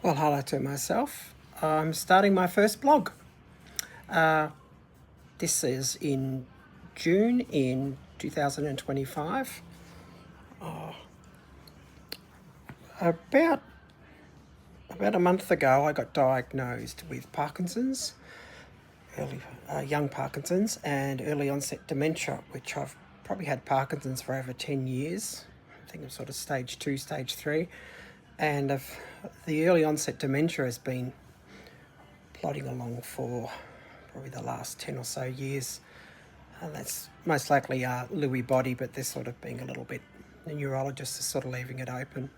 Well, hello to myself. I'm starting my first blog. This is in June in 2025. About a month ago, I got diagnosed with Parkinson's, young Parkinson's, and early onset dementia, which I've probably had Parkinson's for over 10 years. I think I'm sort of stage 2, stage 3. And the early onset dementia has been plodding along for probably the last 10 or so years. And that's most likely Lewy body, but they're sort of being a little bit, the neurologist is sort of leaving it open.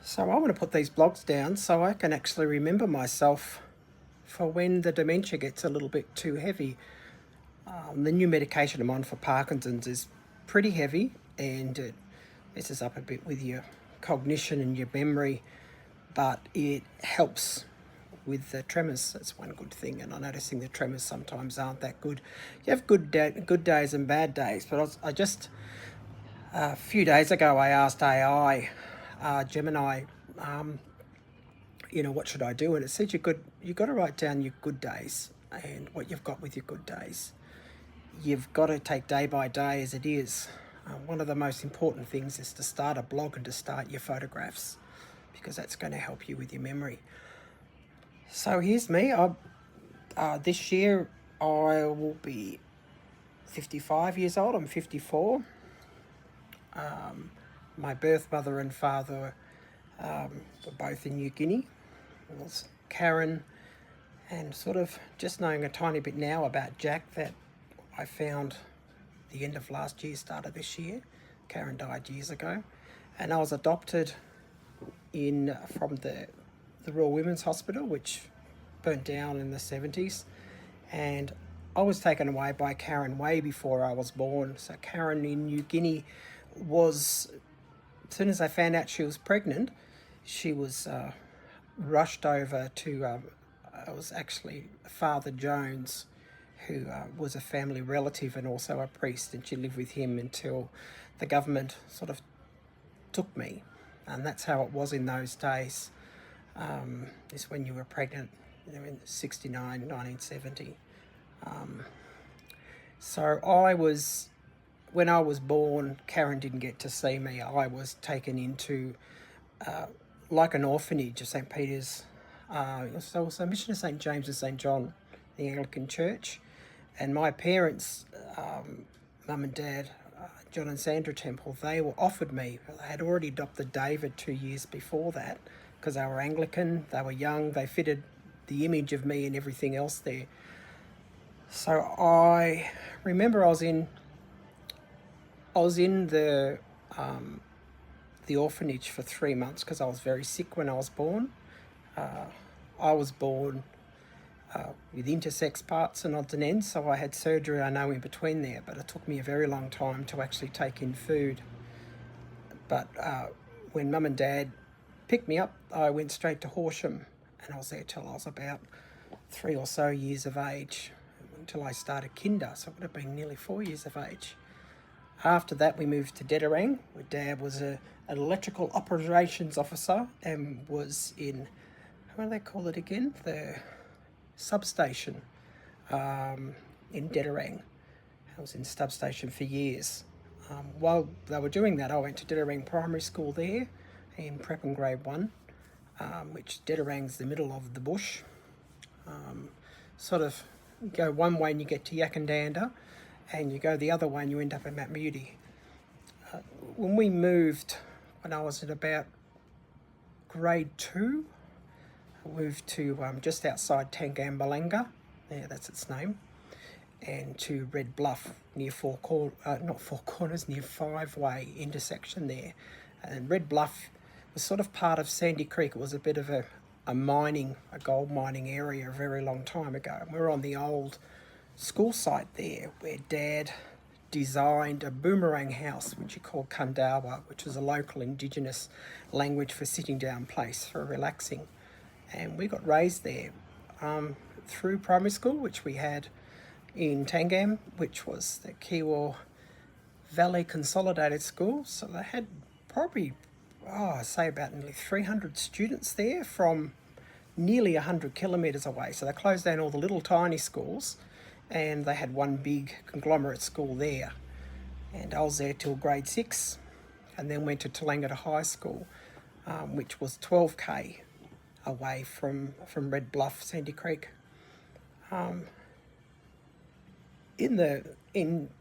So I want to put these blogs down so I can actually remember myself for when the dementia gets a little bit too heavy. The new medication I'm on for Parkinson's is pretty heavy, and it messes up a bit with your cognition and your memory, but it helps with the tremors. That's one good thing, and I'm noticing the tremors sometimes aren't that good. You have good days and bad days, but I just a few days ago I asked AI, Gemini, what should I do? And it said you've got to write down your good days and what you've got with your good days. You've got to take day by day as it is. One of the most important things is to start a blog and to start your photographs, because that's going to help you with your memory. So here's me. This year I will be 55 years old. I'm 54. My birth mother and father were both in New Guinea. It was Karen, and sort of just knowing a tiny bit now about Jack that I found the end of last year, start of this year. Karen died years ago, and I was adopted from the Royal Women's Hospital, which burnt down in the 70s, and I was taken away by Karen way before I was born. So Karen in New Guinea was, as soon as I found out she was pregnant, she was rushed over to, it was actually Father Jones, who was a family relative and also a priest, and she lived with him until the government sort of took me. And that's how it was in those days, is when you were pregnant, in 69, 1970. When I was born, Karen didn't get to see me. I was taken into like an orphanage of St. Peter's. So it was a mission of St. James and St. John, the Anglican Church. And my parents, mum and dad, John and Sandra Temple, they were offered me. They had already adopted David 2 years before that, because they were Anglican, they were young, they fitted the image of me and everything else there. So I remember I was in the orphanage for 3 months because I was very sick when I was born. I was born with intersex parts and odds and ends, so I had surgery, I know, in between there, but it took me a very long time to actually take in food. But when mum and dad picked me up, I went straight to Horsham, and I was there till I was about 3 or so years of age, until I started kinder, so it would have been nearly 4 years of age. After that, we moved to Dedarang, where Dad was an electrical operations officer and was in, what do they call it again? The substation in Dedarang. I was in substation for years. While they were doing that, I went to Dedarang Primary School there in Prep and Grade 1, which Dedarang's the middle of the bush. Sort of go one way and you get to Yakandanda, and you go the other way and you end up in Mount Moody. When we moved, when I was at about grade 2, I moved to just outside Tangambalanga, that's its name, and to Red Bluff near not Four Corners, near Five Way intersection there. And Red Bluff was sort of part of Sandy Creek. It was a bit of a gold mining area a very long time ago. And we were on the old school site there where Dad designed a boomerang house, which he called Kundawa, which was a local indigenous language for sitting down place for relaxing. And we got raised there through primary school, which we had in Tangam, which was the Kiwa Valley Consolidated School. So they had probably, say about nearly 300 students there from nearly 100 kilometres away. So they closed down all the little tiny schools and they had one big conglomerate school there. And I was there till grade 6 and then went to Tallangatta High School, which was 12k away from Red Bluff, Sandy Creek. In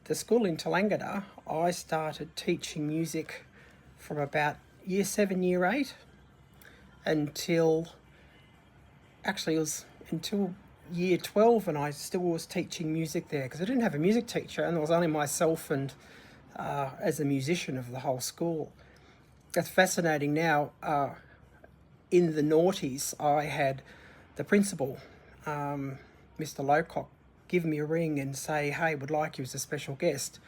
the school in Tallangatta, I started teaching music from about year 7, year 8 until, actually it was until year 12, and I still was teaching music there because I didn't have a music teacher and there was only myself and as a musician of the whole school. That's fascinating now. In the noughties, I had the principal, Mr. Lowcock, give me a ring and say, hey, would like you as a special guest.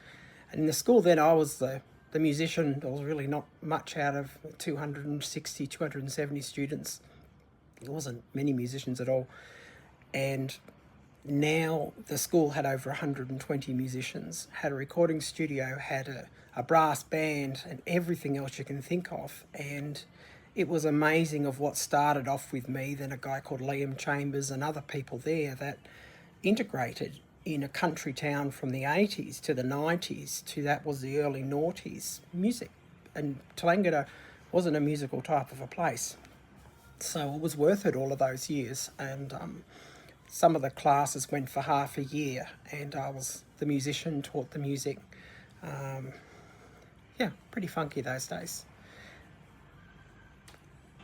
And in the school then, I was the musician. There was really not much out of 260, 270 students. There wasn't many musicians at all. And now the school had over 120 musicians, had a recording studio, had a brass band and everything else you can think of. And it was amazing of what started off with me, then a guy called Liam Chambers and other people there that integrated in a country town from the 80s to the 90s to that was the early noughties music. And Tallangatta wasn't a musical type of a place. So it was worth it all of those years. And some of the classes went for half a year and I was the musician, taught the music. Yeah, pretty funky those days.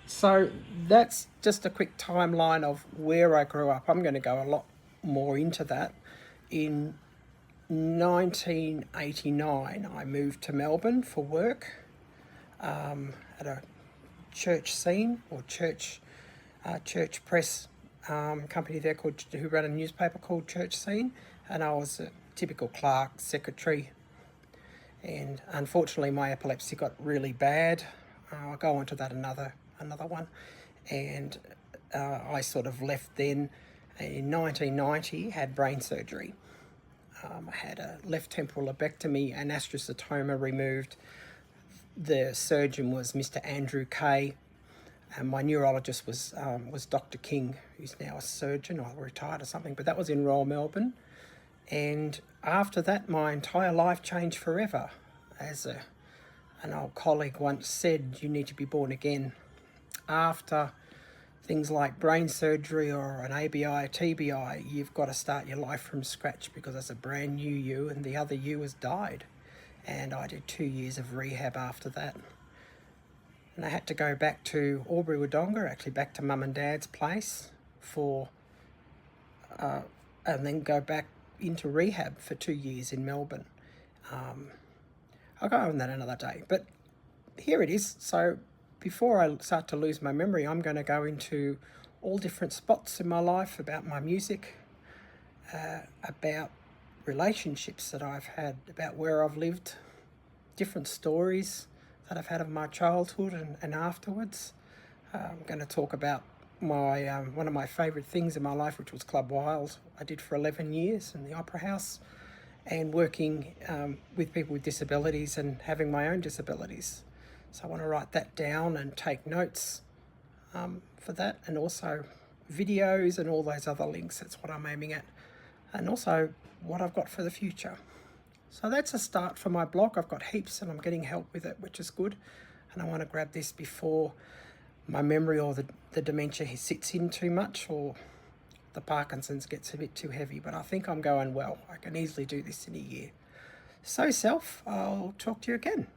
So that's just a quick timeline of where I grew up. I'm going to go a lot more into that. In 1989, I moved to Melbourne for work at a church scene or church press company there who ran a newspaper called Church Scene, and I was a typical clerk, secretary. And unfortunately, my epilepsy got really bad. I'll go on to that another one. And I sort of left then. In 1990, had brain surgery. I had a left temporal lobectomy and astrocytoma removed. The surgeon was Mr. Andrew Kay, and my neurologist was Dr. King, who's now a surgeon or retired or something. But that was in Royal Melbourne. And after that, my entire life changed forever. As an old colleague once said, you need to be born again. After things like brain surgery or an ABI, TBI, you've got to start your life from scratch because it's a brand new you and the other you has died. And I did 2 years of rehab after that. And I had to go back to Albury Wodonga, actually back to Mum and Dad's place and then go back into rehab for 2 years in Melbourne. I'll go on that another day, but here it is. So before I start to lose my memory, I'm going to go into all different spots in my life, about my music, about relationships that I've had, about where I've lived, different stories that I've had of my childhood and afterwards. I'm going to talk about my one of my favourite things in my life, which was Club Wild. I did for 11 years in the Opera House, and working with people with disabilities and having my own disabilities. So I want to write that down and take notes for that, and also videos and all those other links. That's what I'm aiming at, and also what I've got for the future. So that's a start for my blog. I've got heaps and I'm getting help with it, which is good. And I want to grab this before my memory or the dementia sits in too much, or the Parkinson's gets a bit too heavy. But I think I'm going well. I can easily do this in a year. So self, I'll talk to you again.